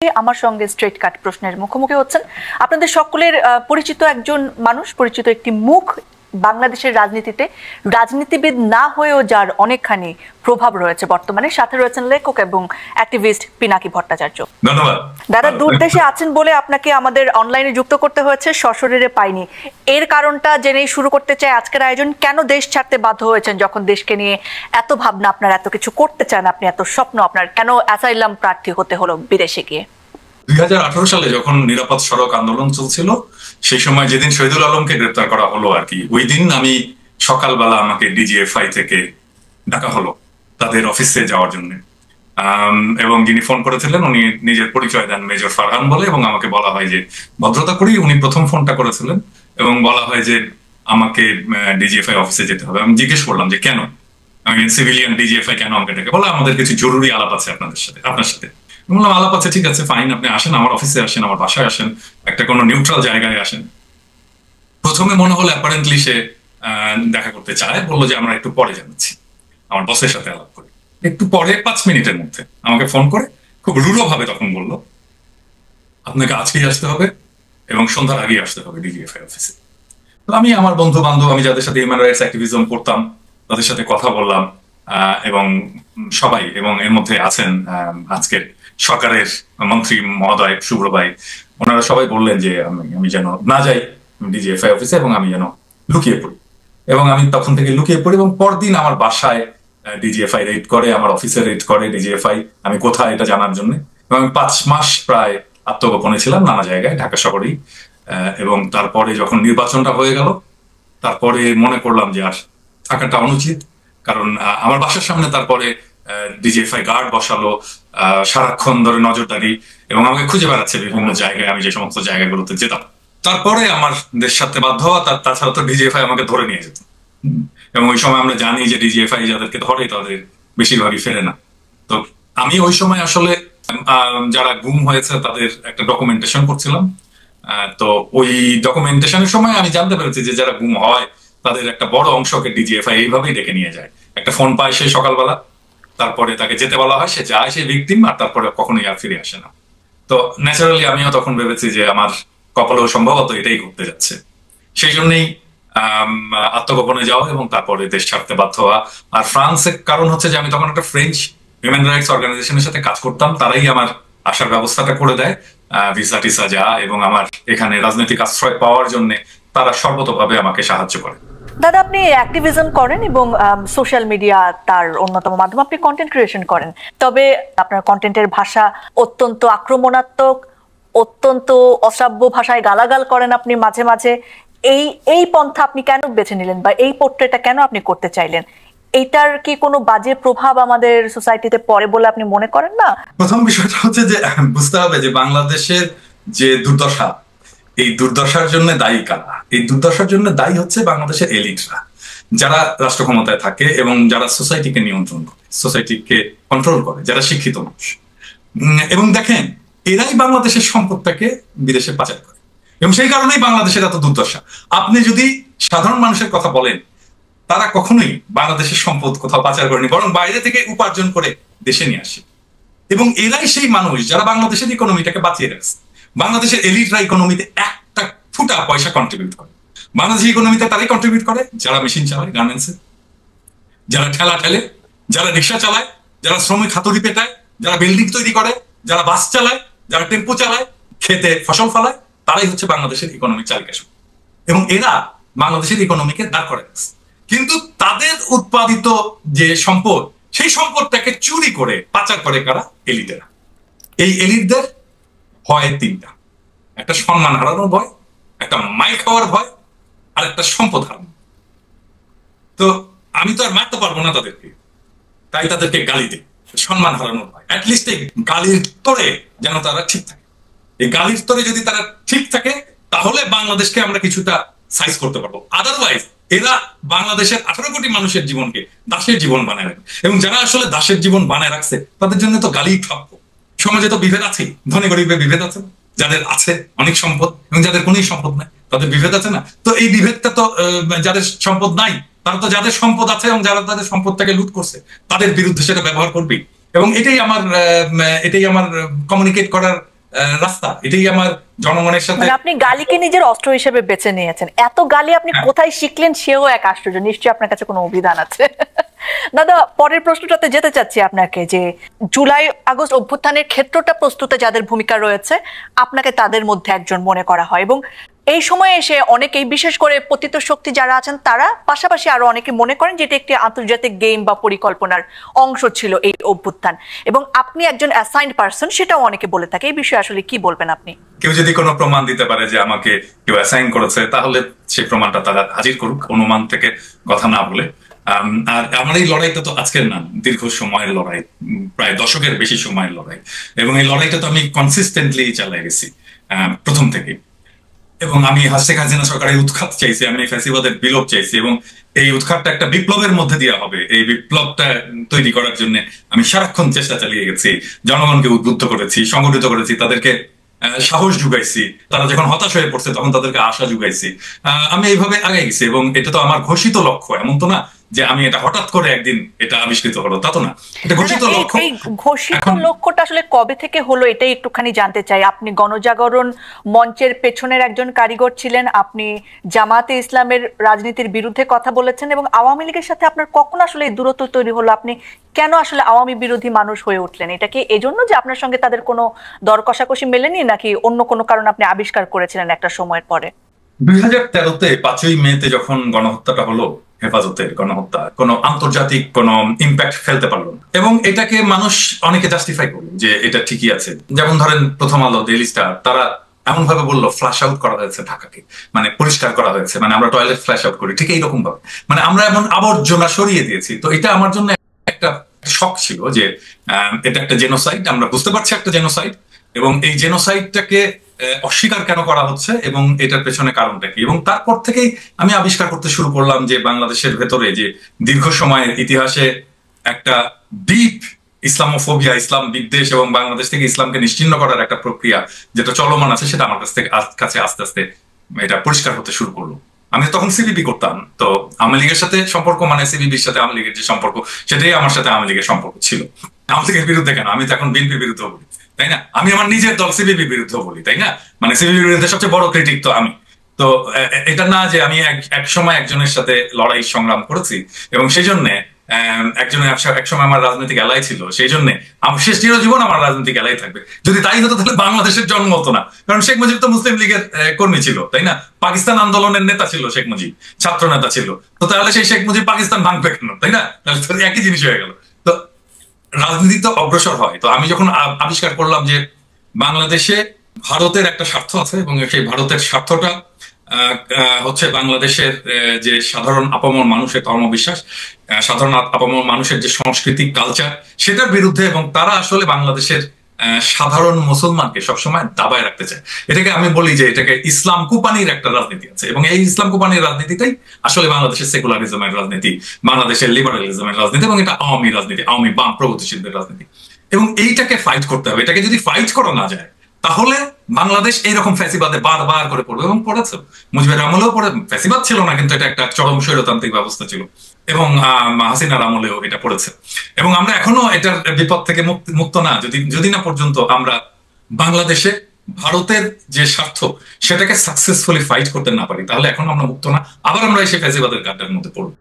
আমার সঙ্গে স্ট্রেট কাট প্রশ্নের মুখোমুখি হচ্ছেন আপনাদের সকলের পরিচিত একজন মানুষ, পরিচিত একটি মুখ বাংলাদেশের রাজনীতিতে, রাজনীতিবিদ না হয়েও যার অনেকখানি প্রভাব রয়েছে বর্তমানে। সাথে রয়েছেন লেখক এবং অ্যাক্টিভিস্ট পিনাকি ভট্টাচার্য। ধন্যবাদ দাদা, দূরদেশে আছেন বলে আপনাকে আমাদের অনলাইনে যুক্ত করতে হয়েছে, সশরীরে পাইনি। এর কারণটা জেনেই শুরু করতে চাই আজকের আয়োজন। কেন দেশ ছাড়তে বাধ্য হয়েছেন যখন দেশকে নিয়ে এত ভাবনা, আপনার এত কিছু করতে চান, আপনি এত স্বপ্ন, আপনার কেন অ্যাসাইলাম প্রার্থী হতে হলো বিদেশে গিয়ে? 2018 সালে যখন নিরাপদ সড়ক আন্দোলন চলছিল, সেই সময় যেদিন শহীদুল আলমকে গ্রেপ্তার করা হলো আর কি, ওই দিন আমি সকালবেলা আমাকে ডিজিএফআই থেকে ডাকা হলো তাদের অফিসে যাওয়ার জন্য। এবং যিনি ফোন করেছিলেন উনি নিজের পরিচয় দেন মেজর ফারহান বলে, এবং আমাকে বলা হয় যে ভদ্রতা করি উনি প্রথম ফোনটা করেছিলেন, এবং বলা হয় যে আমাকে ডিজিএফআই অফিসে যেতে হবে। আমি জিজ্ঞেস করলাম যে কেন, আমি সিভিলিয়ান ডিজিএফআই কেন আমাকে ডেকে? বলে আমাদের কিছু জরুরি আলাপ আছে আপনার সাথে। বললাম আলাপ আছে, ঠিক আছে, ফাইন, আপনি আসেন, আমার অফিসে আসেন, আমার বাসায় আসেন, একটা কোনো নিউট্রাল জায়গায় আসেন। প্রথমে মনে হলো অ্যাপারেন্টলি সে দেখা করতে চায়, বললো যে আমরা একটু পরে জানাচ্ছি, আমার বসের সাথে আলাপ করি। একটু পরে 5 মিনিটের মধ্যে আমাকে ফোন করে খুব রূঢ় ভাবে তখন বললো আপনাকে আজকেই আসতে হবে এবং সন্ধ্যার আগেই আসতে হবে ডিজিএফআই অফিসে। তো আমি আমার বন্ধু বান্ধব, আমি যাদের সাথে হিউম্যান রাইটস অ্যাক্টিভিজম করতাম তাদের সাথে কথা বললাম, এবং সবাই, এবং এর মধ্যে আছেন আজকের সরকারের মন্ত্রী মহোদয় শুভ্র ভাই, ওনারা সবাই বললেন যে আমি যেন না যাই ডিজিএফআই অফিসে, এবং আমি যেন লুকিয়ে পড়ি। এবং আমি তখন থেকে লুকিয়ে পড়ি, এবং পরদিন আমার বাসায় ডিজিএফআই রেড করে, আমার অফিসে রেড করে ডিজিএফআই, আমি কোথায় এটা জানার জন্য। এবং আমি 5 মাস প্রায় আত্মগোপনে ছিলাম নানা জায়গায় ঢাকা শহরেই। এবং তারপরে যখন নির্বাচনটা হয়ে গেল, তারপরে মনে করলাম যে আর থাকাটা অনুচিত, কারণ আমার বাসার সামনে তারপরে ডিজিএফআই গার্ড বসালো, সারাক্ষণ ধরে নজরদারি, এবং আমাকে খুঁজে বেড়াচ্ছে বিভিন্ন জায়গায়, আমি যে সমস্ত জায়গাগুলোতে যেতাম। তারপরে আমার দেশ ছাড়তে বাধ্য হওয়া, তাছাড়া তো ডিজিএফআই আমাকে ধরে নিয়ে যেত, এবং ওই সময় আমরা জানি যে ডিজিএফআই যাদেরকে ধরে তাদের বেশিরভাগই ফেরে না। তো আমি ওই সময় আসলে যারা গুম হয়েছে তাদের একটা ডকুমেন্টেশন করছিলাম। তো ওই ডকুমেন্টেশনের সময় আমি জানতে পেরেছি যে যারা গুম হয় তাদের একটা বড় অংশকে ডিজিএফআই এইভাবেই ডেকে নিয়ে যায়। একটা ফোন পায় সে সকালবেলা, তারপরে তাকে যেতে বলা হয়, সে যায়, সে ভিকটিম, আর তারপরে কখনোই আর ফিরে আসে না। তো ন্যাচারালি আমিও তখন ভেবেছি যে আমার কপালেও সম্ভবত এটাই ঘটতে যাচ্ছে। সেই জন্যই আত্মগোপনে যাওয়া এবং তারপরে দেশ ছাড়তে বাধ্য হওয়া। আর ফ্রান্সের কারণ হচ্ছে যে আমি তখন একটা ফ্রেঞ্চ হিউম্যান রাইটস অর্গানাইজেশনের সাথে কাজ করতাম, তারাই আমার আসার ব্যবস্থাটা করে দেয়, ভিসা টিসা যা, এবং আমার এখানে রাজনৈতিক আশ্রয় পাওয়ার জন্য তারা সর্বতভাবে আমাকে সাহায্য করে। দাদা, আপনি অ্যাক্টিভিজম করেন এবং সোশ্যাল মিডিয়া তার অন্যতম মাধ্যম, আপনি কন্টেন্ট ক্রিয়েশন করেন। তবে আপনার কন্টেন্টের ভাষা অত্যন্ত আক্রমণাত্মক, অত্যন্ত অশ্রাব্য ভাষায় গালাগাল করেন আপনি মাঝে মাঝে। এই পন্থা আপনি কেন বেছে নিলেন, বা এই পোর্ট্রেটটা কেন আপনি করতে চাইলেন? এইটার কি কোনো বাজে প্রভাব আমাদের সোসাইটিতে পড়ে বলে আপনি মনে করেন না? প্রথম বিষয়টা হচ্ছে যে বুঝতে হবে যে বাংলাদেশের যে দুর্দশা, এই দুর্দশার জন্য দায়ী কারা? এই দুর্দশার জন্য দায়ী হচ্ছে বাংলাদেশের এলিটরা, যারা রাষ্ট্র ক্ষমতায় থাকে এবং যারা সোসাইটিকে নিয়ন্ত্রণ করে, সোসাইটিকে কন্ট্রোল করে, যারা শিক্ষিত মানুষ। এবং দেখেন, এরাই বাংলাদেশের সম্পদটাকে বিদেশে পাচার করে, এবং সেই কারণেই বাংলাদেশের এত দুর্দশা। আপনি যদি সাধারণ মানুষের কথা বলেন, তারা কখনোই বাংলাদেশের সম্পদ কোথাও পাচার করেনি, বরং বাইরে থেকে উপার্জন করে দেশে নিয়ে আসে। এবং এরাই সেই মানুষ যারা বাংলাদেশের ইকোনমিটাকে বাঁচিয়ে রাখছে। বাংলাদেশের এলিটরা ইকোনমিতে একটা ফুটা পয়সা কন্ট্রিবিউট করে। বাংলাদেশের ইকোনমিতে তারাই কন্ট্রিবিউট করে যারা মেশিন চালায় গার্মেন্টসে, যারা ঠেলা ঠেলে, যারা রিক্সা চালায়, যারা শ্রমিক হাতুড়ি পেটায়, যারা বিল্ডিং তৈরি করে, যারা বাস চালায়, যারা টেম্পো চালায়, খেতে ফসল ফলায়, তারাই হচ্ছে বাংলাদেশের ইকোনমিক চালিকা শক্তি। এবং এরা বাংলাদেশের ইকোনমিকে দাঁড় করে রাখছে। কিন্তু তাদের উৎপাদিত যে সম্পদ, সেই সম্পদটাকে চুরি করে পাচার করে কারা? এলিটেরা। এই এলিটদের ভয় 3টা: একটা সম্মান হারানোর ভয়, একটা মাইর খাওয়ার ভয়, আর একটা সম্পদ হারানো। তো আমি তো আর মারতে পারবো না তাদেরকে, তাই তাদেরকে গালি দিই। সম্মান হারানোর ভয়, অ্যাটলিস্ট এই গালির তোরে যেন তারা ঠিক থাকে। এই গালির তোরে যদি তারা ঠিক থাকে, তাহলে বাংলাদেশকে আমরা কিছুটা সাইজ করতে পারবো। আদারওয়াইজ এরা বাংলাদেশের 18 কোটি মানুষের জীবনকে দাসের জীবন বানায় রাখে, এবং যারা আসলে দাসের জীবন বানায় রাখছে তাদের জন্য তো গালি প্রাপ্য। সমাজে তো বিভেদ আছেই, ধনী গরিবের বিভেদ আছে না? যাদের আছে অনেক সম্পদ এবং যাদের কোনোই সম্পদ নাই, তাদের বিভেদ আছে না? তো এই বিভেদটা তো যাদের সম্পদ নাই, তারা তো যাদের সম্পদ আছে এবং যারা তাদের সম্পদটাকে লুট করছে তাদের বিরুদ্ধে সেটা ব্যবহার করবেই। এবং এটাই আমার কমিউনিকেট করার রাস্তা, এটাই আমার জনগণের সাথে। মানে আপনি গালিকে নিজের অস্ত্র হিসেবে বেছে নিয়েছেন। এত গালি আপনি কোথায় শিখলেন সেও এক আশ্চর্য। নিশ্চয়ই আপনার কাছে কোনো অভিধান আছে। দাদা, পরের প্রশ্নটাতে যেতে চাচ্ছি আপনাকে, যে জুলাই আগস্ট অভ্যুত্থানের ক্ষেত্রটা প্রস্তুতে যাদের ভূমিকা রয়েছে আপনাকে তাদের মধ্যে একজন মনে করা হয়, এবং এই সময়ে এসে অনেকেই, বিশেষ করে পতিত শক্তি যারা আছেন তারা, পাশাপাশি আরো অনেকে মনে করেন যে এটা একটি আন্তর্জাতিক গেম বা পরিকল্পনার অংশ ছিল এই অভ্যুত্থান, এবং আপনি একজন অ্যাসাইন্ড পারসন, সেটাও অনেকে বলে থাকে। এই বিষয়ে আসলে কি বলবেন আপনি? কেউ যদি কোনো প্রমাণ দিতে পারে যে আমাকে কেউ অ্যাসাইন করেছে, তাহলে সেই প্রমাণটা তারা হাজির করুক, অনুমান থেকে কথা না বলে। আর আমার এই লড়াইটা তো আজকের না, দীর্ঘ সময়ের লড়াই, প্রায় দশকের বেশি সময়ের লড়াই, এবং এই লড়াইটা তো আমি কনসিস্টেন্টলি চালিয়ে গেছি প্রথম থেকে। এবং আমি শেখ হাসিনা সরকারের উৎখাত চাইছি, আমি ফ্যাসিবাদের বিলোপ চাইছি, এবং এই উৎখাতটা একটা বিপ্লবের মধ্যে দেওয়া হবে। এই বিপ্লবটা তৈরি করার জন্য আমি সারাক্ষণ চেষ্টা চালিয়ে গেছি, জনগণকে উদ্বুদ্ধ করেছি, সংগঠিত করেছি, তাদেরকে সাহস জুগাইছি। তারা যখন হতাশ হয়ে পড়ছে তখন তাদেরকে আশা জুগাইছি। আমি এইভাবে আগে গেছি, এবং এটা তো আমার ঘোষিত লক্ষ্য। এমন তো না যে আমি এটা হঠাৎ করে একদিন এটা আবিষ্কৃত হলো, তা তো না, এটা ঘোষিত লক্ষ্য। এই ঘোষিত লক্ষ্যটা আসলে কবে থেকে হলো এটাই একটুখানি জানতে চাই। আপনি গণজাগরণ মঞ্চের পেছনের একজন কারিগর ছিলেন, আপনি জামাতে ইসলামের রাজনীতির বিরুদ্ধে কথা বলেছেন, এবং আওয়ামী লীগের সাথে আপনার কখন আসলে এই দূরত্ব তৈরি হলো? আপনি কেন আসলে আওয়ামী বিরোধী মানুষ হয়ে উঠলেন? এটা কি এজন্য যে আপনার সঙ্গে তাদের কোনো দর কষাকষি মেলেনি, নাকি অন্য কোনো কারণ আপনি আবিষ্কার করেছিলেন একটা সময়ের পরে? 2013-তে 5ই মেতে যখন গণহত্যাটা হলো, হেফাজতের গণহত্যা কোনো আন্তর্জাতিক কোনো ইম্প্যাক্ট ফেলতে পারলো না, এবং এটাকে মানুষ অনেকে জাস্টিফাই করলো যে এটা ঠিকই আছে। যেমন ধরেন প্রথম আলো, ডেইলি স্টার, তারা এমন ভাবে বললো ফ্ল্যাশ আউট করা হয়েছে ঢাকাকে, মানে পরিষ্কার করা হয়েছে, মানে আমরা টয়লেট ফ্ল্যাশ আউট করি ঠিক এইরকম ভাবে, মানে আমরা এমন আবর্জনা সরিয়ে দিয়েছি। তো এটা আমার জন্য একটা শক ছিল যে এটা একটা জেনোসাইড, আমরা বুঝতে পারছি একটা জেনোসাইড, এবং এই জেনোসাইডটাকে অস্বীকার কেন করা হচ্ছে এবং এটার পেছনে কারণটা কি। এবং তারপর থেকেই আমি আবিষ্কার করতে শুরু করলাম যে বাংলাদেশের ভেতরে যে দীর্ঘ সময়ের ইতিহাসে একটা ডিপ ইসলামোফোবিয়া, ইসলাম বিদ্বেষ এবং বাংলাদেশ থেকে ইসলামকে নিশ্চিহ্ন করার একটা প্রক্রিয়া যেটা চলমান আছে, সেটা আমার কাছে আস্তে আস্তে এটা পরিষ্কার হতে শুরু করলো। আমি তখন সিবিবি করতাম, তো আওয়ামী লীগের সাথে সম্পর্ক মানে সিবিবির সাথে আওয়ামী লীগের যে সম্পর্ক, সেটাই আমার সাথে আওয়ামী লীগের সম্পর্ক ছিল। আওয়ামী লীগের বিরুদ্ধে কেন, আমি তো এখন বিএনপির বিরুদ্ধে বলি, তাই না? আমি আমার নিজের দল সিবিবির বিরুদ্ধে বলি, তাই না? মানে সিবিবির বিরুদ্ধে সবচেয়ে বড় ক্রিটিক তো আমি। তো এটা না যে আমি এক সময় একজনের সাথে লড়াই সংগ্রাম করেছি এবং সেই জন্য একজনের এক সময় আমার রাজনৈতিক এলাই ছিল, সেই জন্য আমার শেষ চিরজীবন আমার রাজনৈতিক এলাই থাকবে। যদি তাই হতো তাহলে বাংলাদেশের জন্ম হতো না, কারণ শেখ মুজিব তো মুসলিম লীগের কর্মী ছিল, তাই না? পাকিস্তান আন্দোলনের নেতা ছিল শেখ মুজিব, ছাত্র নেতা ছিল। তো তাহলে সেই শেখ মুজিব পাকিস্তান ভাঙবে কেন, তাই না? তাহলে তো একই জিনিস হয়ে গেল। তো রাজনীতি তো অগ্রসর হয়। তো আমি যখন আবিষ্কার করলাম যে বাংলাদেশে ভারতের একটা স্বার্থ আছে, এবং সেই ভারতের স্বার্থটা হচ্ছে বাংলাদেশের যে সাধারণ আপামর মানুষের ধর্মবিশ্বাস, সাধারণ আপামর মানুষের যে সাংস্কৃতিক কালচার, সেটার বিরুদ্ধে, এবং তারা আসলে বাংলাদেশের সাধারণ মুসলমানকে সবসময় দাবায় রাখতে চায়। এটাকে আমি বলি যে এটাকে ইসলাম কুপানির একটা রাজনীতি আছে, এবং এই ইসলাম কুপানির রাজনীতিটাই আসলে বাংলাদেশের সেকুলারিজমের রাজনীতি, বাংলাদেশের লিবারালিজমের রাজনীতি, এবং এটা আওয়ামী রাজনীতি, আওয়ামী বাম প্রগতিশীলদের রাজনীতি। এবং এইটাকে ফাইট করতে হবে। এটাকে যদি ফাইট করা না যায় তাহলে বাংলাদেশ এইরকম ফ্যাসিবাদে বারবার করে পড়বে, এবং পড়েছে। মুজিবের আমলেও পড়ে, ফ্যাসিবাদ ছিল না কিন্তু এটা একটা চরম স্বৈরতান্ত্রিক ব্যবস্থা ছিল, এবং হাসিনার আমলেও এটা পড়েছে। এবং আমরা এখনো এটার বিপদ থেকে মুক্ত না, যদি না পর্যন্ত আমরা বাংলাদেশে ভারতের যে স্বার্থ সেটাকে সাকসেসফুলি ফাইট করতে না পারি, তাহলে এখনো আমরা মুক্ত না, আবার আমরা এসে ফ্যাসিবাদের গাড্ডার মধ্যে পড়বো।